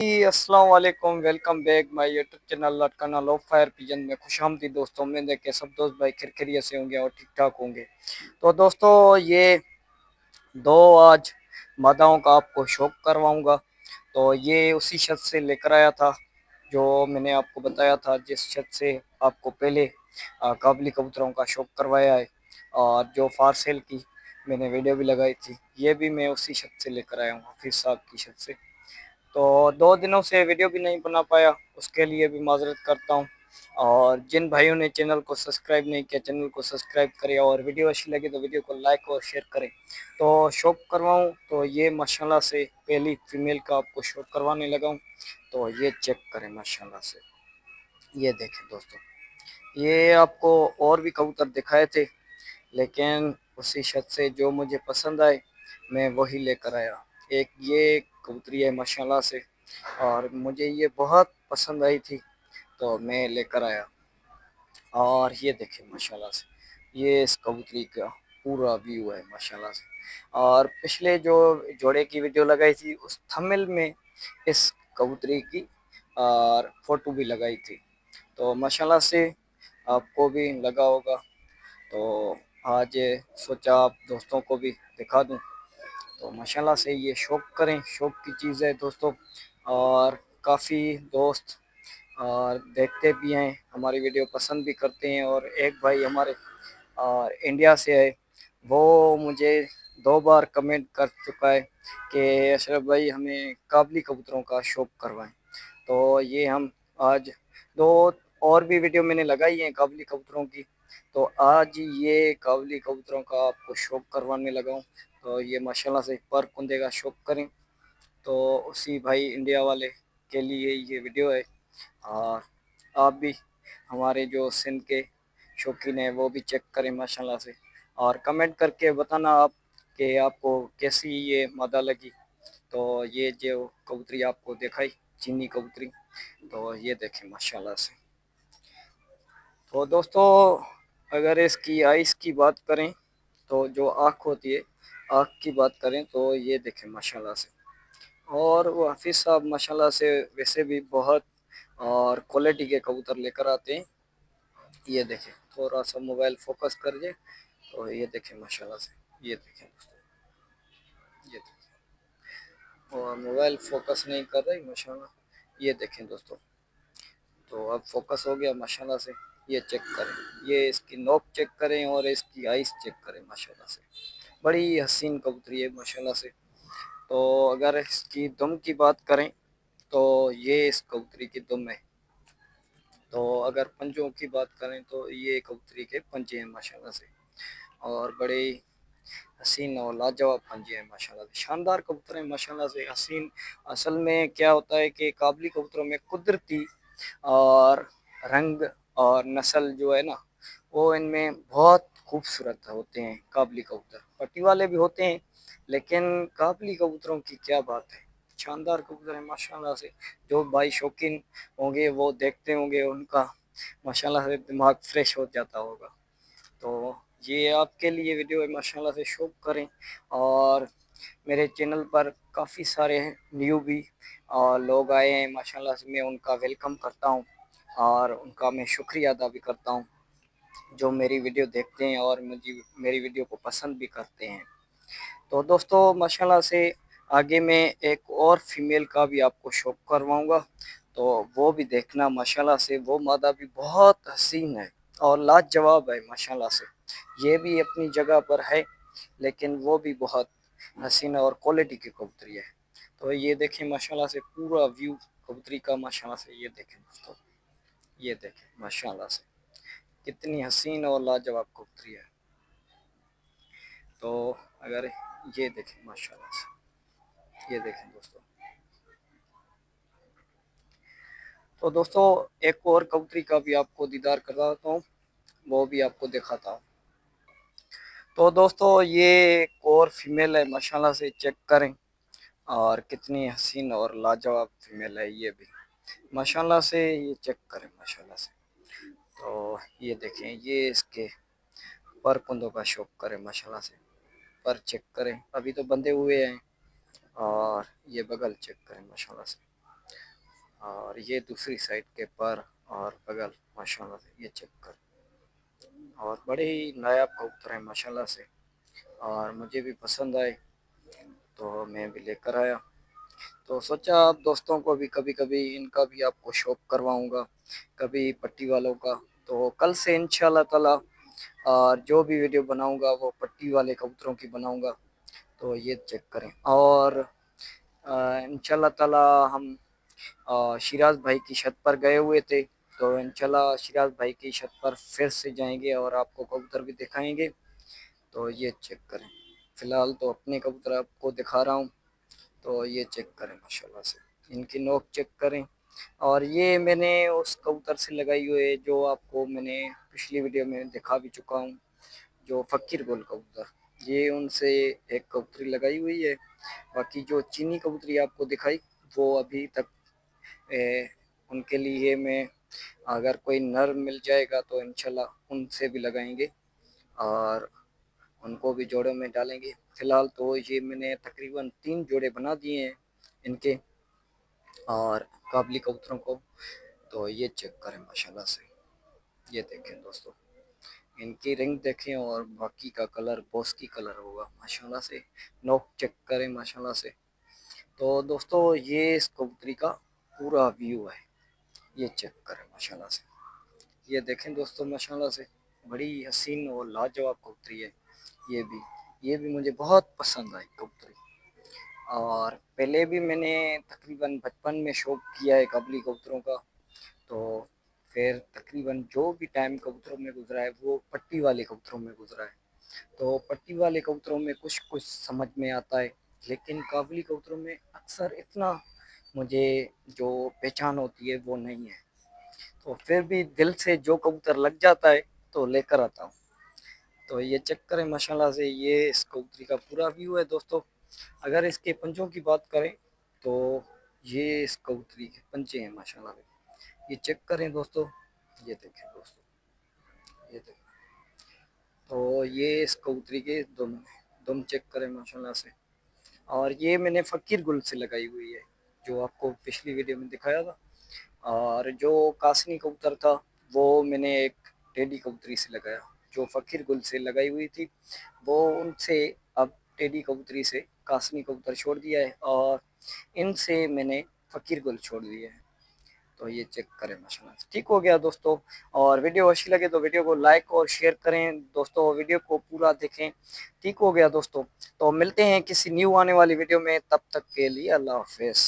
अस्सलाम वालेकुम, welcome back my YouTube channel लटकाना लो फायर पिजन में खुश आमदीद दोस्तों। उम्मीद है कि सब दोस्त भाई खैरियत से होंगे और ठीक ठाक होंगे। तो दोस्तों ये दो आज मादाओं का आपको शौक करवाऊंगा। तो ये उसी छत से लेकर आया था जो मैंने आपको बताया था, जिस छत से आपको पहले काबली कबूतरों का शौक करवाया है और जो फारसेल की मैंने वीडियो भी लगाई थी, ये भी मैं उसी छत से लेकर आया हूँ, हाफिज साहब की छत से। तो 2 दिनों से वीडियो भी नहीं बना पाया, उसके लिए भी माजरत करता हूँ। और जिन भाइयों ने चैनल को सब्सक्राइब नहीं किया, चैनल को सब्सक्राइब करें और वीडियो अच्छी लगी तो वीडियो को लाइक और शेयर करें। तो शौक करवाऊँ तो ये माशाल्लाह से पहली फीमेल का आपको शौक करवाने लगा हूँ। तो ये चेक करें माशाल्लाह से, ये देखें दोस्तों। ये आपको और भी कबूतर दिखाए थे, लेकिन उसी छत से जो मुझे पसंद आए मैं वही लेकर आया। एक ये कबूतरी है माशाल्लाह से, और मुझे ये बहुत पसंद आई थी तो मैं लेकर आया। और ये देखें माशाल्लाह से, ये इस कबूतरी का पूरा व्यू है माशाल्लाह से। और पिछले जो जोड़े की वीडियो लगाई थी उस थंबनेल में इस कबूतरी की और फोटो भी लगाई थी। तो माशाल्लाह से आपको भी लगा होगा, तो आज सोचा आप दोस्तों को भी दिखा दूं। तो माशाल्लाह से ये शौक करें, शौक की चीज़ है दोस्तों। और काफ़ी दोस्त और देखते भी हैं, हमारी वीडियो पसंद भी करते हैं। और एक भाई हमारे इंडिया से है, वो मुझे 2 बार कमेंट कर चुका है कि अशरफ भाई हमें काबली कबूतरों का शौक करवाएं। तो ये हम आज दो और भी वीडियो मैंने लगाई हैं काबली कबूतरों की, तो आज ये काबली कबूतरों का आपको शौक करवाने लगा हूँ। तो ये माशाल्लाह से पर कुंदे का शौक करें तो उसी भाई इंडिया वाले के लिए ये वीडियो है। और आप भी हमारे जो सिंध के शौकीन हैं वो भी चेक करें माशाल्लाह से, और कमेंट करके बताना आप कि आपको कैसी ये मादा लगी। तो ये जो कबूतरी आपको दिखाई चीनी कबूतरी, तो ये देखें माशाल्लाह से। तो दोस्तों अगर इसकी आइस की बात करें, तो जो आँख होती है, आँख की बात करें तो ये देखें माशाल्लाह से। और वो हाफिज़ साहब माशाल्लाह से वैसे भी बहुत और क्वालिटी के कबूतर लेकर आते हैं। ये देखें, थोड़ा सा मोबाइल फोकस कर दे तो ये देखें माशाल्लाह से, ये देखें दोस्तों, ये देखें। और मोबाइल फोकस नहीं कर रही माशाल्लाह, ये देखें दोस्तों। तो अब फोकस हो गया माशाल्लाह से। ये चेक करें, ये इसकी नोक चेक करें और इसकी आइस चेक करें माशाल्लाह से। बड़ी हसीन कबूतरी है माशाल्लाह से। तो अगर इसकी दुम की बात करें तो ये इस कबूतरी की दुम है। तो अगर पंजों की बात करें तो ये कबूतरी के पंजे हैं माशाल्लाह से, और बड़े हसीन और लाजवाब पंजे हैं माशाल्लाह से। शानदार कबूतर हैं माशाल्लाह से, हसीन। असल में क्या होता है कि काबली कबूतरों में कुदरती और रंग और नस्ल जो है ना, वो इनमें बहुत खूबसूरत होते हैं। काबली कबूतर पट्टी वाले भी होते हैं, लेकिन काबली कबूतरों की क्या बात है, शानदार कबूतर है माशाल्लाह से। जो भाई शौकीन होंगे वो देखते होंगे, उनका माशाल्लाह से दिमाग फ्रेश हो जाता होगा। तो ये आपके लिए वीडियो है माशाल्लाह से, शौक करें। और मेरे चैनल पर काफ़ी सारे न्यू भी और लोग आए हैं माशाल्लाह से, मैं उनका वेलकम करता हूँ और उनका मैं शुक्रिया अदा भी करता हूँ जो मेरी वीडियो देखते हैं और मुझे मेरी वीडियो को पसंद भी करते हैं। तो दोस्तों माशाल्लाह से आगे मैं एक और फीमेल का भी आपको शौक करवाऊंगा, तो वो भी देखना माशाल्लाह से। वो मादा भी बहुत हसीन है और लाजवाब है माशाल्लाह से। ये भी अपनी जगह पर है, लेकिन वो भी बहुत हसीन और क्वालिटी की कबूतरी है। तो ये देखें माशाल्लाह से पूरा व्यू कबूतरी का माशाल्लाह से, ये देखें दोस्तों, ये देखें माशाल्लाह से कितनी हसीन और लाजवाब कबूतरी है। तो अगर ये देखें माशाल्लाह से, ये देखें दोस्तों। तो दोस्तों एक और कबूतरी का भी आपको दीदार करवाता हूँ, वो भी आपको दिखाता हूँ। तो दोस्तों ये एक और फीमेल है माशाल्लाह से, चेक करें और कितनी हसीन और लाजवाब फीमेल है ये भी माशाल्लाह से। ये चेक करें माशाल्लाह से। तो ये देखें, ये इसके पर कुंदों का शौक करें माशाल्लाह से। पर चेक करें, अभी तो बंधे हुए हैं। और ये बगल चेक करें माशाल्लाह से। और ये दूसरी साइड के पर और बगल माशाल्लाह से ये चेक कर। और बड़े ही नायाब कबूतर हैं माशाल्लाह से, और मुझे भी पसंद आए तो मैं भी लेकर आया। तो सोचा आप दोस्तों को भी कभी कभी इनका भी आपको शौक करवाऊंगा, कभी पट्टी वालों का। तो कल से इंशाल्लाह ताला और जो भी वीडियो बनाऊंगा वो पट्टी वाले कबूतरों की बनाऊंगा। तो ये चेक करें। और इंशाल्लाह ताला हम शिराज भाई की छत पर गए हुए थे, तो इंशाल्लाह शिराज भाई की छत पर फिर से जाएंगे और आपको कबूतर भी दिखाएंगे। तो ये चेक करें। फिलहाल तो अपने कबूतर आपको दिखा रहा हूँ। तो ये चेक करें माशाल्लाह से, इनकी नोक चेक करें। और ये मैंने उस कबूतर से लगाई हुई है जो आपको मैंने पिछली वीडियो में दिखा भी चुका हूँ, जो फकीर गुल कबूतर, ये उनसे एक कबूतरी लगाई हुई है। बाकी जो चीनी कबूतरी आपको दिखाई वो अभी तक उनके लिए मैं, अगर कोई नर मिल जाएगा तो इंशाल्लाह उनसे भी लगाएंगे और उनको भी जोड़ों में डालेंगे। फिलहाल तो ये मैंने तकरीबन 3 जोड़े बना दिए हैं इनके और काबली कबूतरों को। तो ये चेक करें माशाल्लाह से, ये देखें दोस्तों, इनकी रिंग देखें और बाकी का कलर बॉस्की कलर होगा माशाल्लाह से। नोक चेक करें माशाल्लाह से। तो दोस्तों ये इस कबूतरी का पूरा व्यू है, ये चेक करें माशाल्लाह से। ये देखें दोस्तों माशाल्लाह से, बड़ी हसीन और लाजवाब कबूतरी है। ये भी मुझे बहुत पसंद आई कबूतरी। और पहले भी मैंने तकरीबन बचपन में शौक किया है कबली कबूतरों का। तो फिर तकरीबन जो भी टाइम कबूतरों में गुजरा है वो पट्टी वाले कबूतरों में गुजरा है। तो पट्टी वाले कबूतरों में कुछ कुछ समझ में आता है, लेकिन काबुली कबूतरों में अक्सर इतना मुझे जो पहचान होती है वो नहीं है। तो फिर भी दिल से जो कबूतर लग जाता है तो लेकर आता हूँ। तो ये चेक करें माशाल्लाह से, ये इस कबूतरी का पूरा व्यू है दोस्तों। अगर इसके पंचों की बात करें तो ये इस कबूतरी के पंचे हैं माशाल्लाह से, ये चेक करें दोस्तों। ये देखें दोस्तों, ये देखें। तो ये इस कबूतरी के दुम दुम चेक करें माशाल्लाह से। और ये मैंने फ़कीर गुल से लगाई हुई है जो आपको पिछली वीडियो में दिखाया था। और जो कासनी कबूतर था वो मैंने एक टेडी कबूतरी से लगाया, जो फ़कीर गुल से लगाई हुई थी वो उनसे अब टेडी कबूतरी से कासनी कबूतर छोड़ दिया है और इनसे मैंने फ़कीर गुल छोड़ दिया है। तो ये चेक करें माशाल्लाह से। ठीक हो गया दोस्तों। और वीडियो अच्छी लगे तो वीडियो को लाइक और शेयर करें दोस्तों, वीडियो को पूरा देखें। ठीक हो गया दोस्तों। तो मिलते हैं किसी न्यू आने वाली वीडियो में, तब तक के लिए अल्लाह हाफिज़।